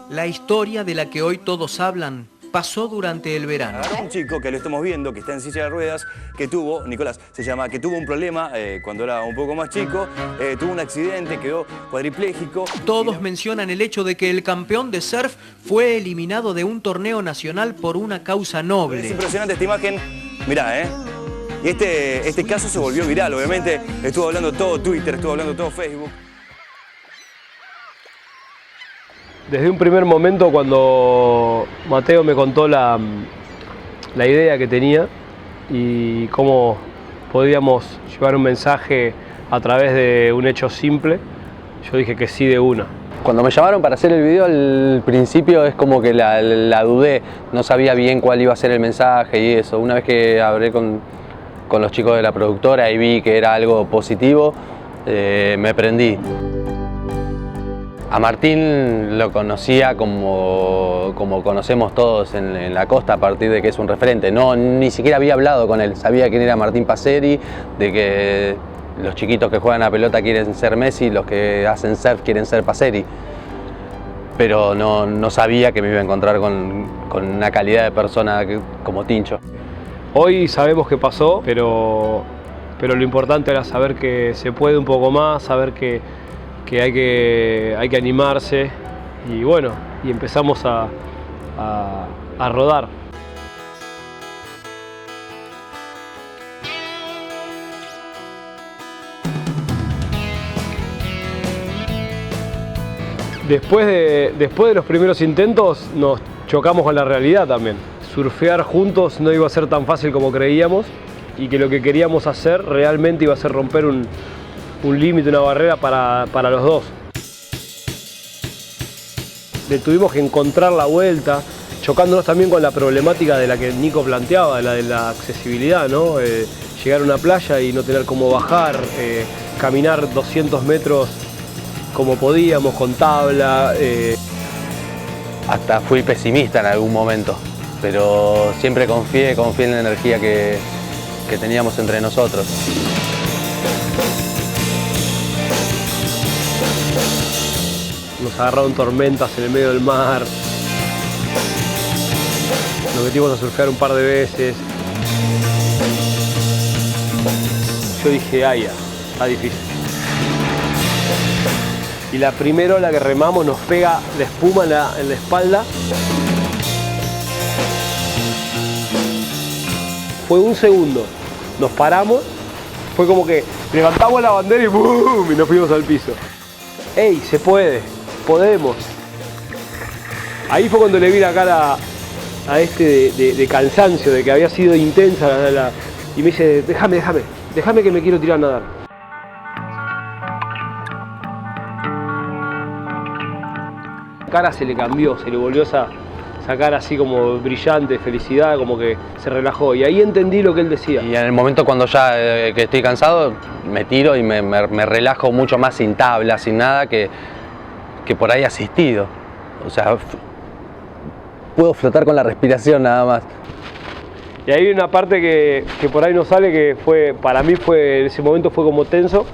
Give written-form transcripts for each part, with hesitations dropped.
La historia de la que hoy todos hablan pasó durante el verano. Agarró un chico que lo estamos viendo, que está en silla de ruedas, que tuvo, Nicolás se llama, que tuvo un problema cuando era un poco más chico, tuvo un accidente, quedó cuadripléjico. Todos mencionan el hecho de que el campeón de surf fue eliminado de un torneo nacional por una causa Es noble. impresionante esta imagen, mirá, Y este caso se volvió viral, obviamente estuvo hablando todo Twitter, estuvo hablando todo Facebook. Desde un primer momento, cuando Mateo me contó la idea que tenía y cómo podíamos llevar un mensaje a través de un hecho simple, yo dije que sí de una. Cuando me llamaron para hacer el video, al principio es como que la dudé, no sabía bien cuál iba a ser el mensaje y eso. Una vez que hablé con los chicos de la productora y vi que era algo positivo, me prendí. A Martín lo conocía como conocemos todos en la costa, a partir de que es un referente. Ni siquiera había hablado con él, sabía quién era Martín Passeri, de que los chiquitos que juegan a pelota quieren ser Messi, los que hacen surf quieren ser Passeri. Pero no sabía que me iba a encontrar con una calidad de persona como Tincho. Hoy sabemos qué pasó, pero lo importante era saber que se puede un poco más, saber que hay que animarse y bueno, y empezamos a rodar. Después de los primeros intentos nos chocamos con la realidad también. Surfear juntos no iba a ser tan fácil como creíamos y que lo que queríamos hacer realmente iba a ser romper un límite, una barrera para los dos. Le tuvimos que encontrar la vuelta, chocándonos también con la problemática de la que Nico planteaba, de la accesibilidad, ¿no? Llegar a una playa y no tener cómo bajar, caminar 200 metros como podíamos, con tabla. Hasta fui pesimista en algún momento, pero siempre confié en la energía que teníamos entre nosotros. Nos agarraron tormentas en el medio del mar. Nos metimos a surfear un par de veces. Yo dije, ay, ya, está difícil. Y la primera ola que remamos nos pega la espuma en la espalda. Fue un segundo. Nos paramos. Fue como que levantamos la bandera y ¡boom! Y nos fuimos al piso. ¡Ey, se puede! Podemos. Ahí fue cuando le vi la cara a este de cansancio, de que había sido intensa y me dice, déjame que me quiero tirar a nadar. La cara se le cambió, se le volvió esa cara así como brillante, de felicidad, como que se relajó. Y ahí entendí lo que él decía. Y en el momento cuando ya que estoy cansado, me tiro y me relajo mucho más sin tabla, sin nada, que por ahí asistido. O sea, puedo flotar con la respiración nada más. Y ahí hay una parte que por ahí no sale, que para mí en ese momento fue como tenso.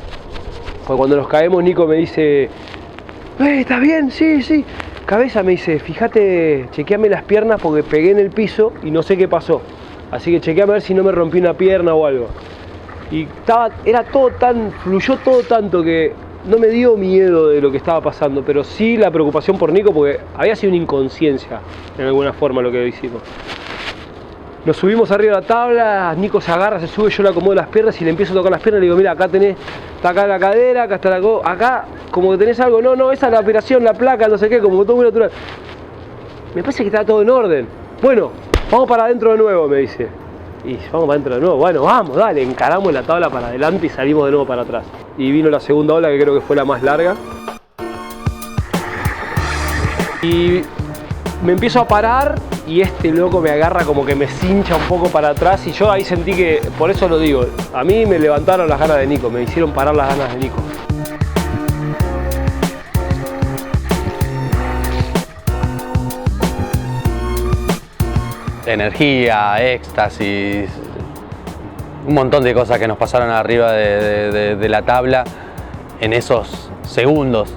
Porque cuando nos caemos, Nico me dice, ¿estás bien? Sí. Cabeza, me dice, fíjate, chequeame las piernas porque pegué en el piso y no sé qué pasó. Así que chequeame a ver si no me rompí una pierna o algo. Y fluyó todo tanto que no me dio miedo de lo que estaba pasando, pero sí la preocupación por Nico, porque había sido una inconsciencia en alguna forma lo que hicimos. Nos subimos arriba de la tabla, Nico se agarra, se sube, yo le acomodo las piernas y le empiezo a tocar las piernas y le digo, mira, acá está acá la cadera, acá está acá, como que tenés algo, no, esa es la operación, la placa, no sé qué, como todo muy natural. Me parece que está todo en orden. Bueno, vamos para adentro de nuevo, me dice. Y vamos para adentro de nuevo, bueno, vamos, dale, encaramos la tabla para adelante y salimos de nuevo para atrás. Y vino la segunda ola, que creo que fue la más larga. Y me empiezo a parar y este loco me agarra como que me cincha un poco para atrás y yo ahí sentí que, por eso lo digo, a mí me levantaron las ganas de Nico, me hicieron parar las ganas de Nico. Energía, éxtasis, un montón de cosas que nos pasaron arriba de la tabla en esos segundos,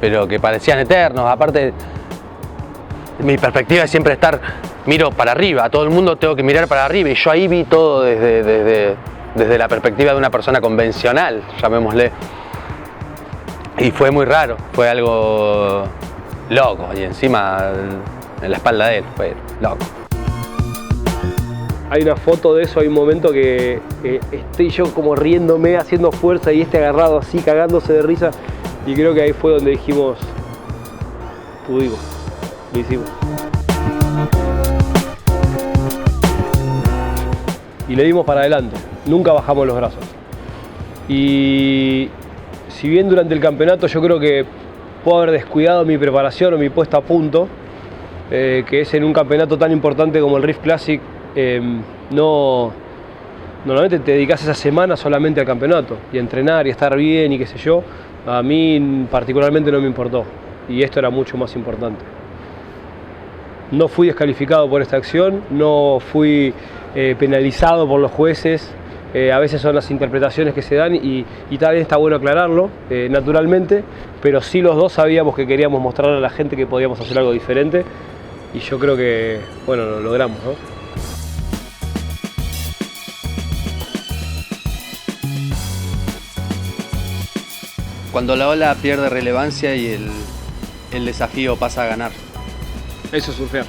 pero que parecían eternos. Aparte, mi perspectiva es siempre miro para arriba, a todo el mundo tengo que mirar para arriba, y yo ahí vi todo desde la perspectiva de una persona convencional, llamémosle. Y fue muy raro, fue algo loco, y encima en la espalda de él, fue loco. Hay una foto de eso, hay un momento que estoy yo como riéndome, haciendo fuerza, y agarrado así, cagándose de risa, y creo que ahí fue donde dijimos, pudimos, lo hicimos. Y le dimos para adelante, nunca bajamos los brazos. Y si bien durante el campeonato yo creo que puedo haber descuidado mi preparación o mi puesta a punto, que es en un campeonato tan importante como el Reef Classic, normalmente te dedicas esa semana solamente al campeonato y a entrenar y a estar bien y qué sé yo. A mí particularmente no me importó, y esto era mucho más importante. No fui descalificado por esta acción, no fui penalizado por los jueces. A veces son las interpretaciones que se dan y tal vez está bueno aclararlo, naturalmente, pero sí los dos sabíamos que queríamos mostrarle a la gente que podíamos hacer algo diferente, y yo creo que, bueno, lo logramos, ¿no? Cuando la ola pierde relevancia y el desafío pasa a ganar. Eso es surfear.